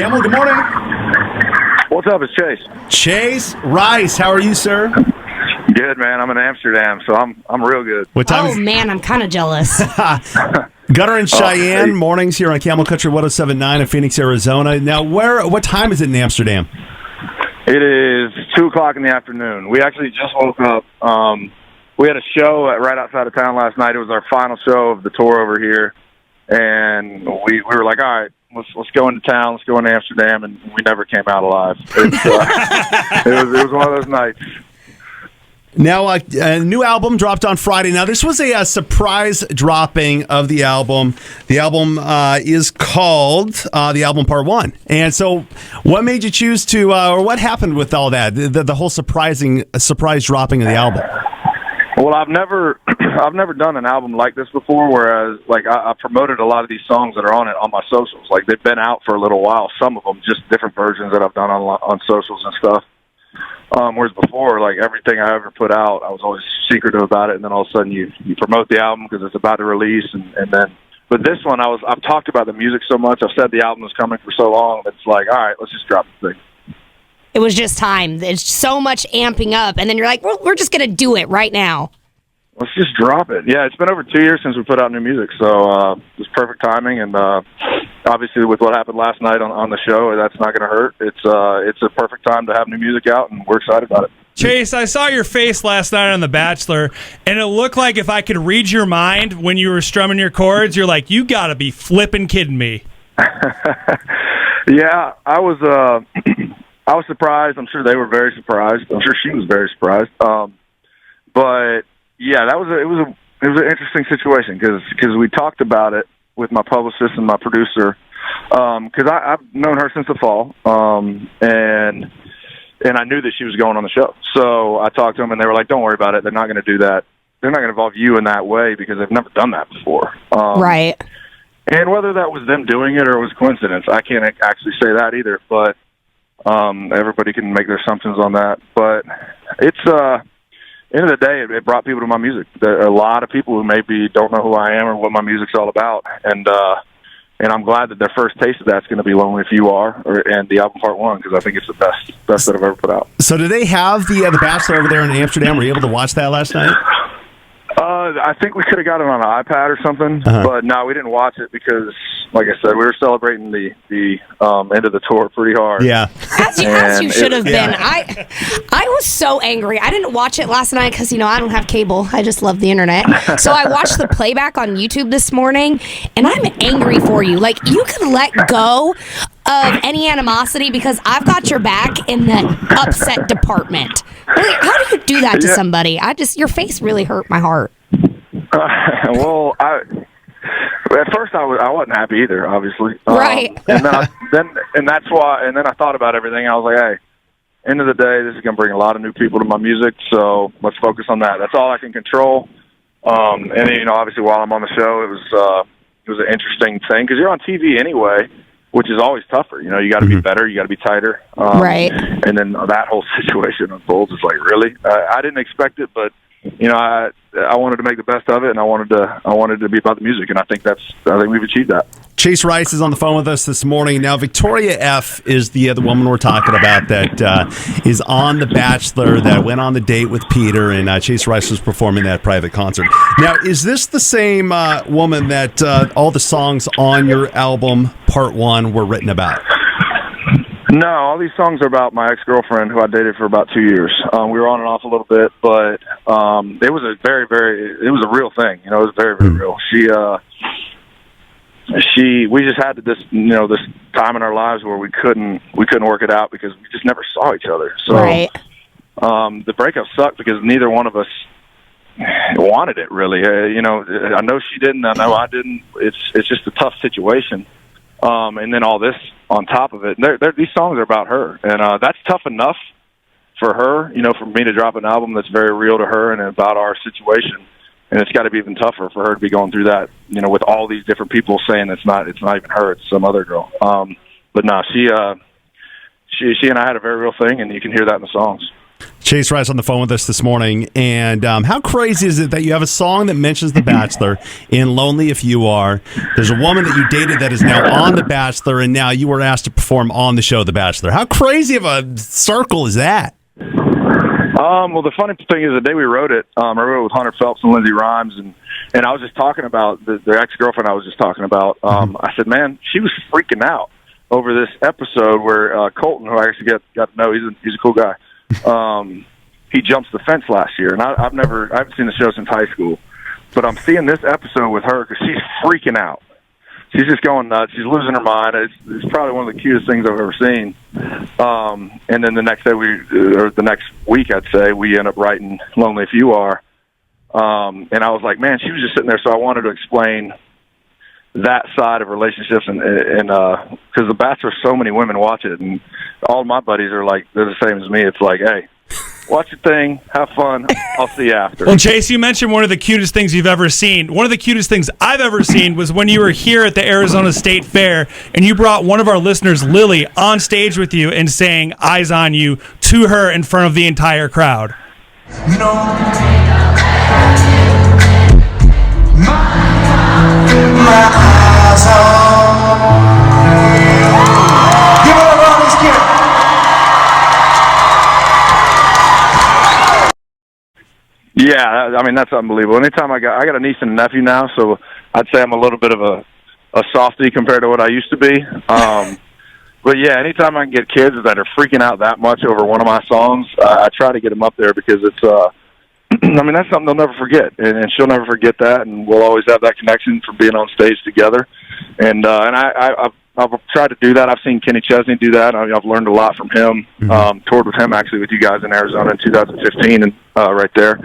Camel, good morning. What's up? It's Chase. Chase Rice, how are you, sir? Good, man. I'm in Amsterdam, so I'm real good. What time man, I'm kind of jealous. Gunner and Cheyenne, mornings here on Camel Country 107.9 in Phoenix, Arizona. Now, what time is it in Amsterdam? It is 2 o'clock in the afternoon. We actually just woke up. We had a show right outside of town last night. It was our final show of the tour over here, and we were like, all right, let's go into town. Let's go into Amsterdam, and we never came out alive. It was one of those nights. Now, a new album dropped on Friday. Now, this was a surprise dropping of the album. The album is called The Album Part 1. And so what made you choose to, or what happened with all that, the whole surprise dropping of the album? Well, I've never done an album like this before, whereas like I promoted a lot of these songs that are on it on my socials. Like they've been out for a little while, some of them, just different versions that I've done on socials and stuff. Whereas before, like everything I ever put out, I was always secretive about it, and then all of a sudden you promote the album because it's about to release, and then. But this one, I've talked about the music so much. I've said the album was coming for so long. It's like, all right, let's just drop the thing. It was just time. There's so much amping up, and then you're like, we're just gonna do it right now. Let's just drop it. Yeah, it's been over 2 years since we put out new music, so it was perfect timing. And obviously, with what happened last night on the show, that's not going to hurt. It's a perfect time to have new music out, and we're excited about it. Chase, I saw your face last night on The Bachelor, and it looked like if I could read your mind when you were strumming your chords, you're like, you got to be flipping kidding me. Yeah, I was surprised. I'm sure they were very surprised. I'm sure she was very surprised. But yeah, it was an interesting situation because we talked about it with my publicist and my producer because I've known her since the fall, and I knew that she was going on the show. So I talked to them, and they were like, "Don't worry about it. They're not going to do that. They're not going to involve you in that way because they've never done that before." Right. And whether that was them doing it or it was coincidence, I can't actually say that either. But everybody can make their assumptions on that. But it's end of the day, it brought people to my music. There are a lot of people who maybe don't know who I am or what my music's all about, and I'm glad that their first taste of that's going to be "Lonely If You Are" and the album Part 1 because I think it's the best that I've ever put out. So, do they have the Bachelor over there in Amsterdam? Were you able to watch that last night? I think we could have got it on an iPad or something, but no, we didn't watch it because, like I said, we were celebrating the end of the tour pretty hard. Yeah, as you should have been. I was so angry. I didn't watch it last night because I don't have cable. I just love the internet. So I watched the playback on YouTube this morning, and I'm angry for you. Like you can let go of any animosity because I've got your back in the upset department. Really, how do you do that to somebody? Your face really hurt my heart. Well, at first I wasn't happy either, obviously. Right. And that's why. And then I thought about everything. I was like, hey, end of the day, this is going to bring a lot of new people to my music. So let's focus on that. That's all I can control. And obviously, while I'm on the show, it was an interesting thing because you're on TV anyway, which is always tougher. You got to be better. You got to be tighter. Right. And then that whole situation unfolds. It's like, really? I didn't expect it, but I wanted to make the best of it, and I wanted to be about the music, and I think we've achieved that. Chase Rice is on the phone with us this morning. Now, Victoria F. is the woman we're talking about that is on The Bachelor, that went on the date with Peter, and Chase Rice was performing that private concert. Now, is this the same woman that all the songs on your album, Part 1, were written about? No, all these songs are about my ex-girlfriend who I dated for about 2 years. We were on and off a little bit, but it was it was a real thing. It was very, very real. We just had this time in our lives where we couldn't work it out because we just never saw each other. So right. The breakup sucked because neither one of us wanted it really. I know she didn't. I know I didn't. It's just a tough situation. And then all this on top of it. These songs are about her, and that's tough enough for her. For me to drop an album that's very real to her and about our situation. And it's got to be even tougher for her to be going through that, with all these different people saying it's not even her, it's some other girl. But no, she and I had a very real thing, and you can hear that in the songs. Chase Rice on the phone with us this morning. And how crazy is it that you have a song that mentions The Bachelor in Lonely If You Are? There's a woman that you dated that is now on The Bachelor, and now you were asked to perform on the show The Bachelor. How crazy of a circle is that? Well, the funny thing is the day we wrote it, I wrote it with Hunter Phelps and Lindsey Rhymes, and I was just talking about the ex-girlfriend I was just talking about. I said, man, she was freaking out over this episode where Colton, who I actually got to know, he's a cool guy. He jumps the fence last year, and I haven't seen the show since high school, but I'm seeing this episode with her because she's freaking out. She's just going nuts. She's losing her mind. It's probably one of the cutest things I've ever seen. And then the next day or the next week, I'd say, we end up writing "Lonely If You Are." And I was like, man, she was just sitting there, so I wanted to explain that side of relationships, and because The Bachelor, so many women watch it, and all my buddies are like, they're the same as me. It's like, hey, watch your thing, have fun, I'll see you after. Well, Chase, you mentioned one of the cutest things you've ever seen. One of the cutest things I've ever seen was when you were here at the Arizona State Fair, and you brought one of our listeners, Lily, on stage with you and sang "Eyes on You" to her in front of the entire crowd. You know, my eyes on you. Give it a round of skip. Yeah, I mean, that's unbelievable. Anytime I got a niece and a nephew now, so I'd say I'm a little bit of a softie compared to what I used to be. But yeah, anytime I can get kids that are freaking out that much over one of my songs, I try to get them up there because it's, I mean, that's something they'll never forget, and she'll never forget that, and we'll always have that connection from being on stage together. And I've tried to do that. I've seen Kenny Chesney do that. I've learned a lot from him. Toured with him actually with you guys in Arizona in 2015, and right there.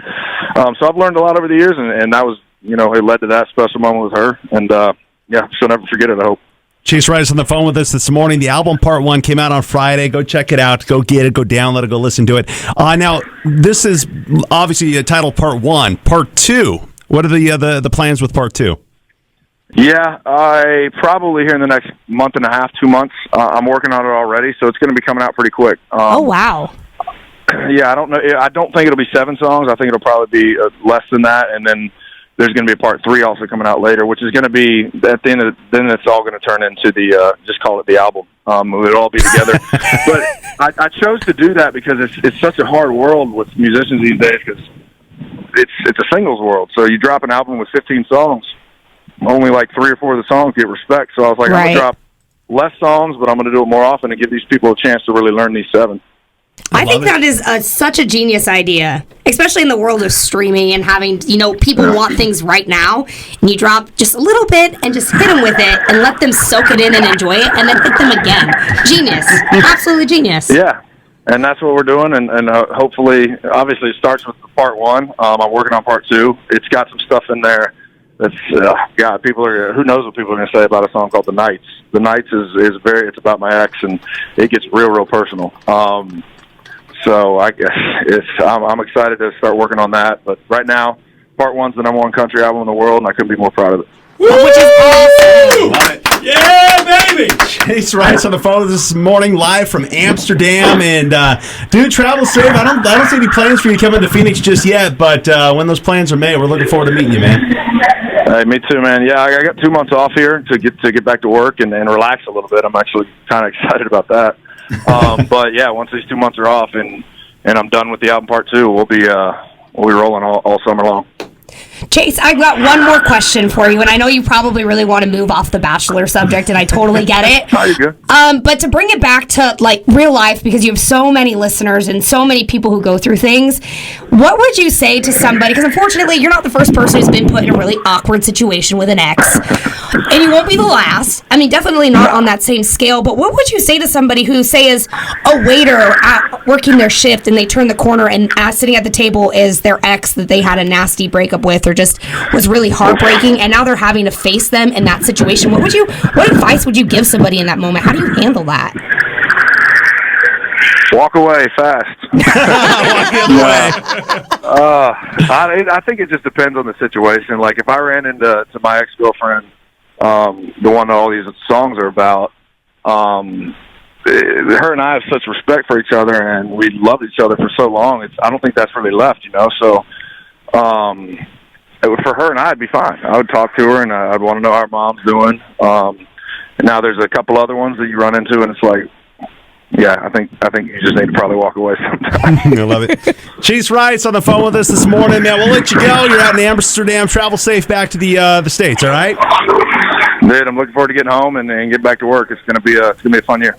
So I've learned a lot over the years, and that was, it led to that special moment with her. And yeah, she'll never forget it, I hope. Chase Rice on the phone with us this morning. The album Part 1 came out on Friday. Go check it out. Go get it. Go download it. Go listen to it. Now, this is obviously titled Part 1. Part 2, what are the plans with Part 2? Yeah, I probably here in the next month and a half, 2 months. I'm working on it already, so it's going to be coming out pretty quick. Oh, wow. Yeah, I don't know. I don't think it'll be 7 songs. I think it'll probably be less than that, and then there's going to be a Part 3 also coming out later, which is going to be at the end of then it's all going to turn into the just call it the album. It'll all be together. But I chose to do that because it's such a hard world with musicians these days because it's a singles world. So you drop an album with 15 songs, only like 3 or 4 of the songs get respect. So I was like, I'm going to drop less songs, but I'm going to do it more often and give these people a chance to really learn these 7. I think that is such a genius idea, especially in the world of streaming and having, people want things right now, and you drop just a little bit and just hit them with it and let them soak it in and enjoy it, and then hit them again. Genius. Absolutely genius. Yeah, and that's what we're doing, and hopefully, obviously, it starts with Part 1. I'm working on Part 2. It's got some stuff in there that's, God, who knows what people are going to say about a song called The Nights. The Nights is it's about my ex, and it gets real personal. So I guess I'm excited to start working on that. But right now, Part 1's the #1 country album in the world, and I couldn't be more proud of it. Which is awesome. Love it. Yeah, baby! Chase Rice on the phone this morning, live from Amsterdam, and dude, travel safe. I don't see any plans for you coming to Phoenix just yet, but when those plans are made, we're looking forward to meeting you, man. Hey, me too, man. Yeah, I got 2 months off here to get back to work and relax a little bit. I'm actually kind of excited about that. But yeah, once these 2 months are off and I'm done with the album Part 2, we'll be rolling all summer long. Chase, I've got one more question for you, and I know you probably really want to move off the Bachelor subject, and I totally get it. Oh, you're good. But to bring it back to real life, because you have so many listeners and so many people who go through things, what would you say to somebody? Because unfortunately, you're not the first person who's been put in a really awkward situation with an ex, and you won't be the last. I mean, definitely not on that same scale. But what would you say to somebody who, say, is a waiter working their shift, and they turn the corner and sitting at the table is their ex that they had a nasty breakup with, or just was really heartbreaking, and now they're having to face them in that situation? What advice would you give somebody in that moment? How do you handle that? Walk away fast. Walk the other way. I think it just depends on the situation. Like if I ran into my ex-girlfriend, the one that all these songs are about, her and I have such respect for each other, and we loved each other for so long. I don't think that's really left, you know. So, for her and I, it'd be fine. I would talk to her, and I'd want to know how her mom's doing. And now there's a couple other ones that you run into, and it's like, yeah, I think you just need to probably walk away sometime. I love it. Chase Rice on the phone with us this morning. Now we'll let you go. You're out in Amsterdam. Travel safe back to the States. All right. Dude, I'm looking forward to getting home and get back to work. It's gonna be a fun year.